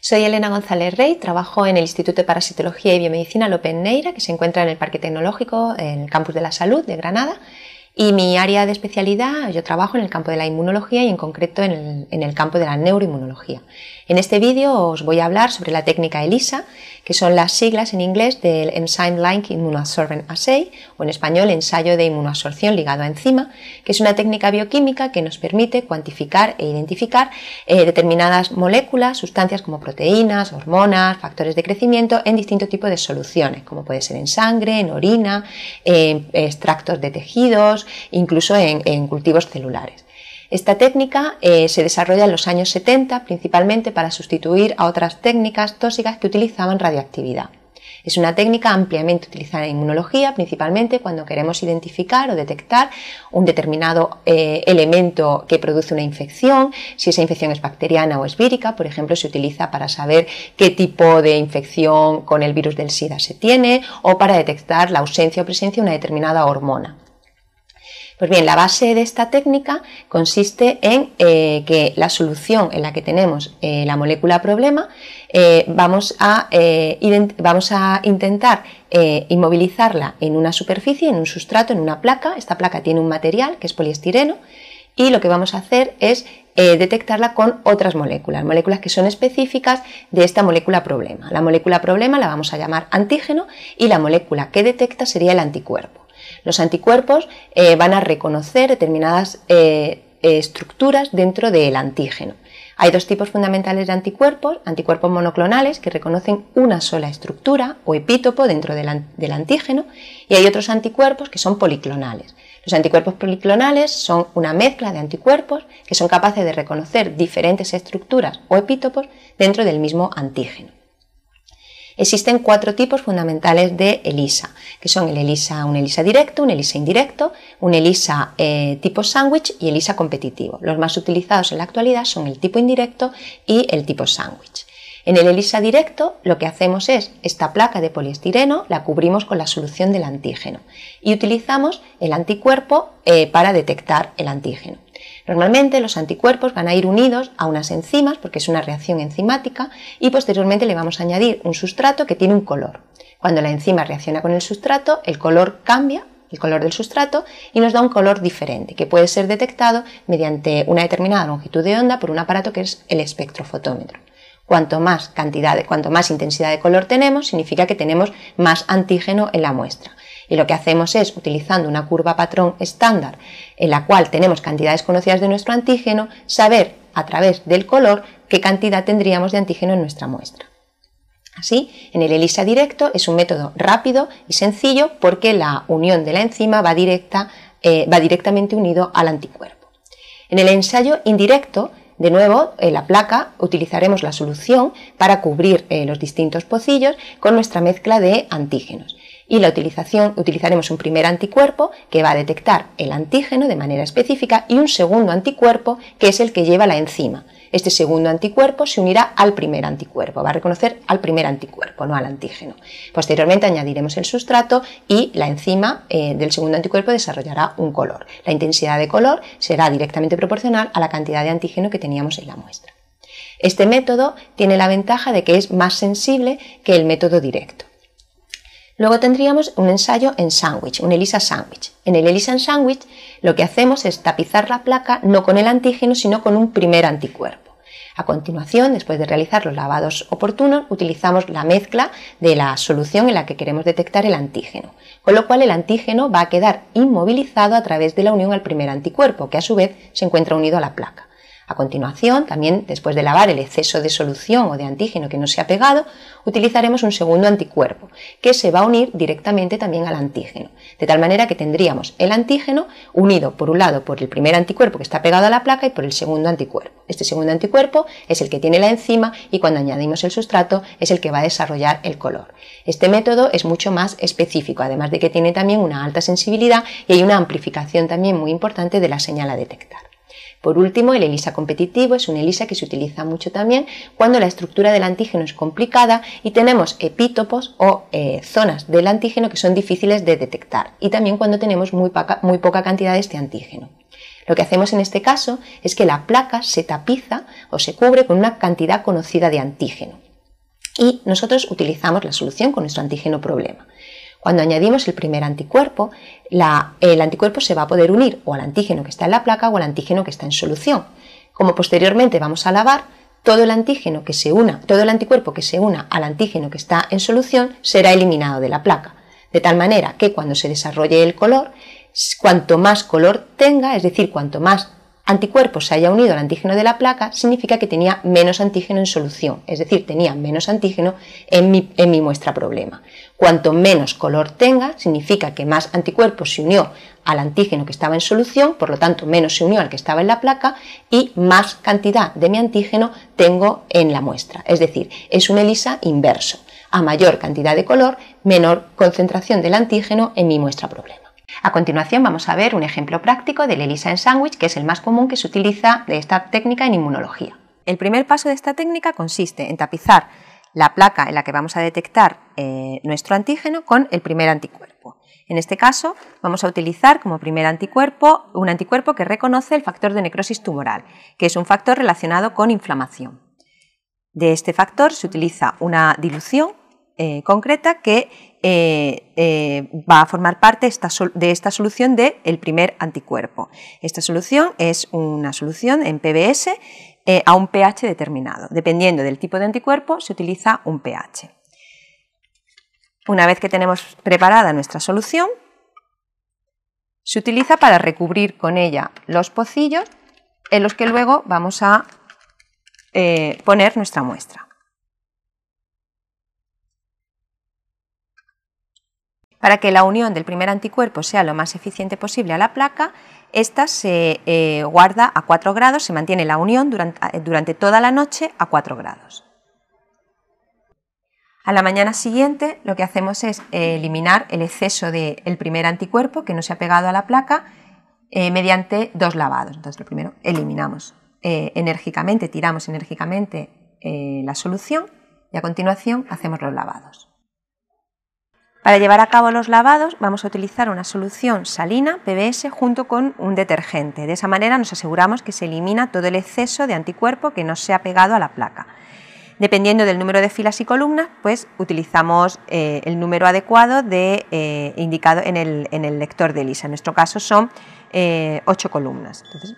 Soy Elena González Rey, trabajo en el Instituto de Parasitología y Biomedicina López Neira, que se encuentra en el Parque Tecnológico, en el Campus de la Salud de Granada. Y mi área de especialidad, yo trabajo en el campo de la inmunología y en concreto en el campo de la neuroinmunología. En este vídeo os voy a hablar sobre la técnica ELISA, que son las siglas en inglés del Enzyme Linked Immunoabsorbance Assay, o en español ensayo de inmunoabsorción ligado a enzima, que es una técnica bioquímica que nos permite cuantificar e identificar determinadas moléculas, sustancias como proteínas, hormonas, factores de crecimiento en distintos tipos de soluciones, como puede ser en sangre, en orina, en extractos de tejidos, incluso en cultivos celulares. Esta técnica se desarrolla en los años 70 principalmente para sustituir a otras técnicas tóxicas que utilizaban radioactividad. Es una técnica ampliamente utilizada en inmunología, principalmente cuando queremos identificar o detectar un determinado elemento que produce una infección, si esa infección es bacteriana o es vírica. Por ejemplo, se utiliza para saber qué tipo de infección con el virus del SIDA se tiene o para detectar la ausencia o presencia de una determinada hormona. Pues bien, la base de esta técnica consiste en que la solución en la que tenemos la molécula problema vamos a intentar inmovilizarla en una superficie, en un sustrato, en una placa. Esta placa tiene un material que es poliestireno y lo que vamos a hacer es detectarla con otras moléculas que son específicas de esta molécula problema. La molécula problema la vamos a llamar antígeno y la molécula que detecta sería el anticuerpo. Los anticuerpos van a reconocer determinadas estructuras dentro del antígeno. Hay dos tipos fundamentales de anticuerpos monoclonales que reconocen una sola estructura o epítopo dentro del antígeno, y hay otros anticuerpos que son policlonales. Los anticuerpos policlonales son una mezcla de anticuerpos que son capaces de reconocer diferentes estructuras o epítopos dentro del mismo antígeno. Existen cuatro tipos fundamentales de ELISA, que son un ELISA directo, un ELISA indirecto, un ELISA tipo sándwich y ELISA competitivo. Los más utilizados en la actualidad son el tipo indirecto y el tipo sándwich. En el ELISA directo lo que hacemos es esta placa de poliestireno la cubrimos con la solución del antígeno y utilizamos el anticuerpo para detectar el antígeno. Normalmente los anticuerpos van a ir unidos a unas enzimas porque es una reacción enzimática y posteriormente le vamos a añadir un sustrato que tiene un color. Cuando la enzima reacciona con el sustrato, el color cambia, el color del sustrato, y nos da un color diferente que puede ser detectado mediante una determinada longitud de onda por un aparato que es el espectrofotómetro. Cuanto más intensidad de color tenemos, significa que tenemos más antígeno en la muestra. Y lo que hacemos es, utilizando una curva patrón estándar en la cual tenemos cantidades conocidas de nuestro antígeno, saber a través del color qué cantidad tendríamos de antígeno en nuestra muestra. Así, en el ELISA directo es un método rápido y sencillo porque la unión de la enzima va directamente unido al anticuerpo. En el ensayo indirecto, de nuevo, en la placa utilizaremos la solución para cubrir los distintos pocillos con nuestra mezcla de antígenos. Y utilizaremos un primer anticuerpo que va a detectar el antígeno de manera específica y un segundo anticuerpo que es el que lleva la enzima. Este segundo anticuerpo se unirá al primer anticuerpo, va a reconocer al primer anticuerpo, no al antígeno. Posteriormente añadiremos el sustrato y la enzima del segundo anticuerpo desarrollará un color. La intensidad de color será directamente proporcional a la cantidad de antígeno que teníamos en la muestra. Este método tiene la ventaja de que es más sensible que el método directo. Luego tendríamos un ensayo en sándwich, un ELISA sándwich. En el ELISA en sándwich lo que hacemos es tapizar la placa no con el antígeno sino con un primer anticuerpo. A continuación, después de realizar los lavados oportunos, utilizamos la mezcla de la solución en la que queremos detectar el antígeno, con lo cual el antígeno va a quedar inmovilizado a través de la unión al primer anticuerpo, que a su vez se encuentra unido a la placa. A continuación, también después de lavar el exceso de solución o de antígeno que no se ha pegado, utilizaremos un segundo anticuerpo que se va a unir directamente también al antígeno, de tal manera que tendríamos el antígeno unido por un lado por el primer anticuerpo que está pegado a la placa y por el segundo anticuerpo. Este segundo anticuerpo es el que tiene la enzima y cuando añadimos el sustrato es el que va a desarrollar el color. Este método es mucho más específico, además de que tiene también una alta sensibilidad y hay una amplificación también muy importante de la señal a detectar. Por último, el ELISA competitivo es un ELISA que se utiliza mucho también cuando la estructura del antígeno es complicada y tenemos epítopos o zonas del antígeno que son difíciles de detectar y también cuando tenemos muy poca cantidad de este antígeno. Lo que hacemos en este caso es que la placa se tapiza o se cubre con una cantidad conocida de antígeno y nosotros utilizamos la solución con nuestro antígeno problema. Cuando añadimos el primer anticuerpo, el anticuerpo se va a poder unir o al antígeno que está en la placa o al antígeno que está en solución. Como posteriormente vamos a lavar, todo el antígeno que se una, todo el anticuerpo que se una al antígeno que está en solución será eliminado de la placa, de tal manera que cuando se desarrolle el color, cuanto más color tenga, es decir, cuanto más anticuerpo se haya unido al antígeno de la placa, significa que tenía menos antígeno en solución, es decir, tenía menos antígeno en mi muestra problema. Cuanto menos color tenga, significa que más anticuerpo se unió al antígeno que estaba en solución, por lo tanto menos se unió al que estaba en la placa y más cantidad de mi antígeno tengo en la muestra, es decir, es un ELISA inverso. A mayor cantidad de color, menor concentración del antígeno en mi muestra problema. A continuación vamos a ver un ejemplo práctico del ELISA en sándwich, que es el más común que se utiliza de esta técnica en inmunología. El primer paso de esta técnica consiste en tapizar la placa en la que vamos a detectar nuestro antígeno con el primer anticuerpo. En este caso vamos a utilizar como primer anticuerpo un anticuerpo que reconoce el factor de necrosis tumoral, que es un factor relacionado con inflamación. De este factor se utiliza una dilución concreta que va a formar parte de esta solución del primer anticuerpo. Esta solución es una solución en PBS a un pH determinado. Dependiendo del tipo de anticuerpo se utiliza un pH. Una vez que tenemos preparada nuestra solución, se utiliza para recubrir con ella los pocillos en los que luego vamos a poner nuestra muestra. Para que la unión del primer anticuerpo sea lo más eficiente posible a la placa, esta se guarda a 4 grados, se mantiene la unión durante toda la noche a 4 grados. A la mañana siguiente lo que hacemos es eliminar el exceso del primer anticuerpo que no se ha pegado a la placa mediante 2 lavados. Entonces, lo primero, eliminamos enérgicamente, tiramos enérgicamente la solución y a continuación hacemos los lavados. Para llevar a cabo los lavados vamos a utilizar una solución salina, PBS, junto con un detergente. De esa manera nos aseguramos que se elimina todo el exceso de anticuerpo que no se ha pegado a la placa. Dependiendo del número de filas y columnas, pues utilizamos el número adecuado indicado en el lector de ELISA. En nuestro caso son 8 columnas. Entonces,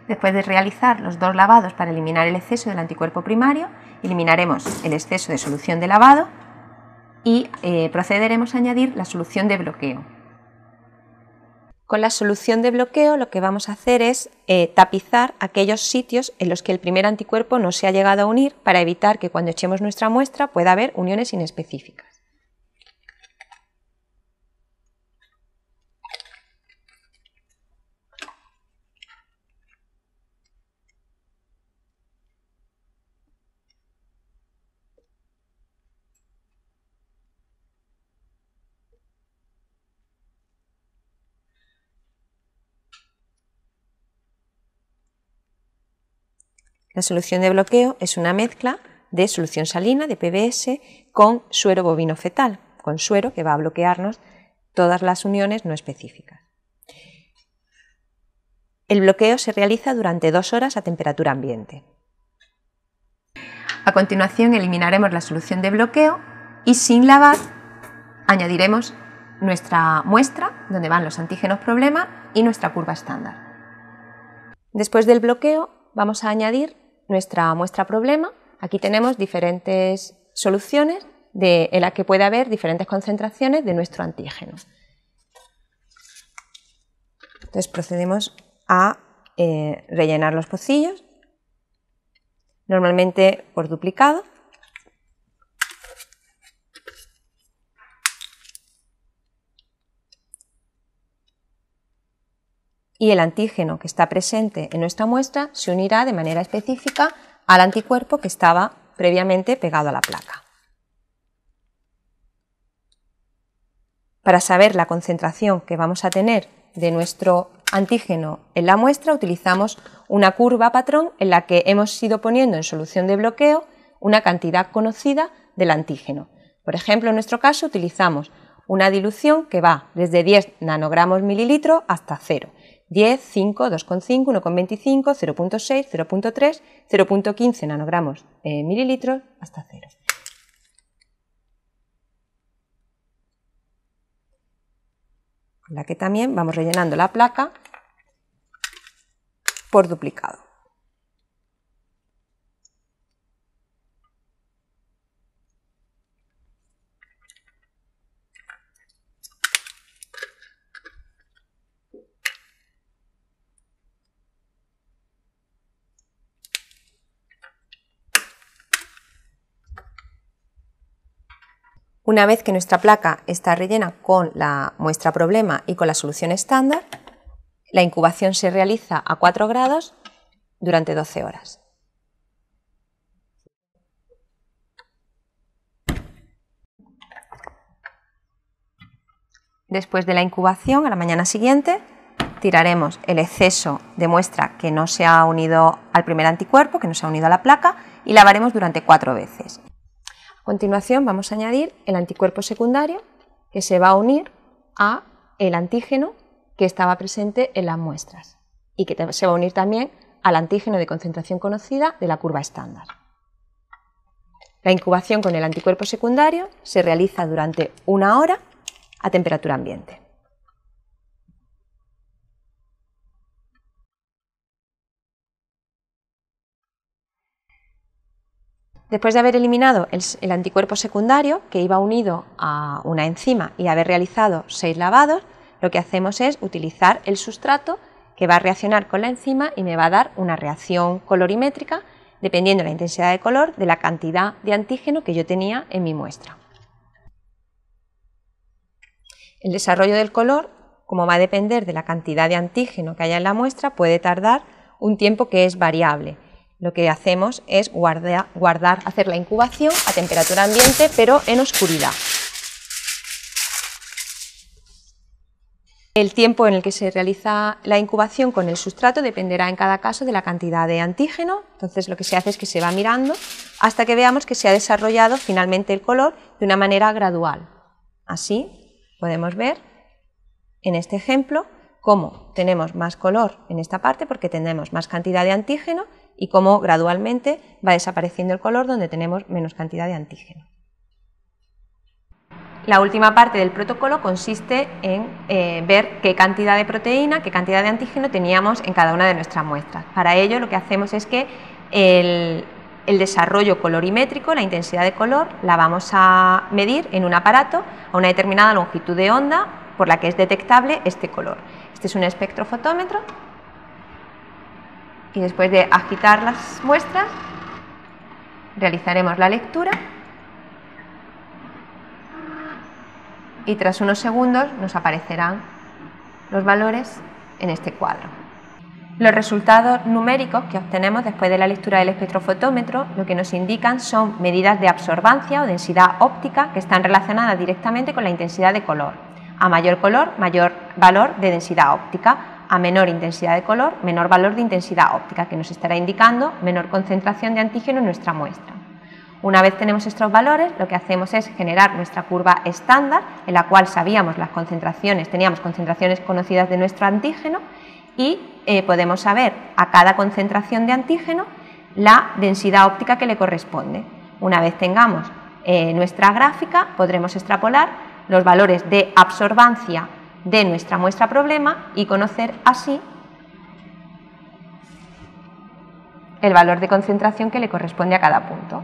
después de realizar los 2 lavados para eliminar el exceso del anticuerpo primario, eliminaremos el exceso de solución de lavado y procederemos a añadir la solución de bloqueo. Con la solución de bloqueo lo que vamos a hacer es tapizar aquellos sitios en los que el primer anticuerpo no se ha llegado a unir para evitar que cuando echemos nuestra muestra pueda haber uniones inespecíficas. La solución de bloqueo es una mezcla de solución salina, de PBS, con suero bovino fetal, con suero que va a bloquearnos todas las uniones no específicas. El bloqueo se realiza durante 2 horas a temperatura ambiente. A continuación eliminaremos la solución de bloqueo y sin lavar añadiremos nuestra muestra, donde van los antígenos problema, y nuestra curva estándar. Después del bloqueo vamos a añadir nuestra muestra problema. Aquí tenemos diferentes soluciones en las que puede haber diferentes concentraciones de nuestro antígeno. Entonces procedemos a rellenar los pocillos, normalmente por duplicado. Y el antígeno que está presente en nuestra muestra se unirá de manera específica al anticuerpo que estaba previamente pegado a la placa. Para saber la concentración que vamos a tener de nuestro antígeno en la muestra, utilizamos una curva patrón en la que hemos ido poniendo en solución de bloqueo una cantidad conocida del antígeno. Por ejemplo, en nuestro caso utilizamos una dilución que va desde 10 nanogramos mililitros hasta 0. 10, 5, 2,5, 1,25, 0,6, 0,3, 0,15 nanogramos mililitros hasta 0. Con la que también vamos rellenando la placa por duplicado. Una vez que nuestra placa está rellena con la muestra problema y con la solución estándar, la incubación se realiza a 4 grados durante 12 horas. Después de la incubación, a la mañana siguiente, tiraremos el exceso de muestra que no se ha unido al primer anticuerpo, que no se ha unido a la placa, y lavaremos durante 4 veces. A continuación vamos a añadir el anticuerpo secundario que se va a unir a el antígeno que estaba presente en las muestras y que se va a unir también al antígeno de concentración conocida de la curva estándar. La incubación con el anticuerpo secundario se realiza durante 1 hora a temperatura ambiente. Después de haber eliminado el anticuerpo secundario, que iba unido a una enzima, y haber realizado 6 lavados, lo que hacemos es utilizar el sustrato que va a reaccionar con la enzima y me va a dar una reacción colorimétrica dependiendo de la intensidad de color de la cantidad de antígeno que yo tenía en mi muestra. El desarrollo del color, como va a depender de la cantidad de antígeno que haya en la muestra, puede tardar un tiempo que es variable. Lo que hacemos es hacer la incubación a temperatura ambiente, pero en oscuridad. El tiempo en el que se realiza la incubación con el sustrato dependerá en cada caso de la cantidad de antígeno. Entonces lo que se hace es que se va mirando hasta que veamos que se ha desarrollado finalmente el color de una manera gradual. Así podemos ver en este ejemplo cómo tenemos más color en esta parte porque tenemos más cantidad de antígeno y cómo gradualmente va desapareciendo el color donde tenemos menos cantidad de antígeno. La última parte del protocolo consiste en ver qué cantidad de proteína, qué cantidad de antígeno teníamos en cada una de nuestras muestras. Para ello lo que hacemos es que el desarrollo colorimétrico, la intensidad de color, la vamos a medir en un aparato a una determinada longitud de onda por la que es detectable este color. Este es un espectrofotómetro y después de agitar las muestras realizaremos la lectura y tras unos segundos nos aparecerán los valores en este cuadro. Los resultados numéricos que obtenemos después de la lectura del espectrofotómetro lo que nos indican son medidas de absorbancia o densidad óptica que están relacionadas directamente con la intensidad de color. A mayor color, mayor valor de densidad óptica. A menor intensidad de color, menor valor de intensidad óptica, que nos estará indicando menor concentración de antígeno en nuestra muestra. Una vez tenemos estos valores, lo que hacemos es generar nuestra curva estándar, en la cual sabíamos las concentraciones, teníamos concentraciones conocidas de nuestro antígeno y podemos saber a cada concentración de antígeno la densidad óptica que le corresponde. Una vez tengamos nuestra gráfica, podremos extrapolar los valores de absorbancia de nuestra muestra problema y conocer así el valor de concentración que le corresponde a cada punto.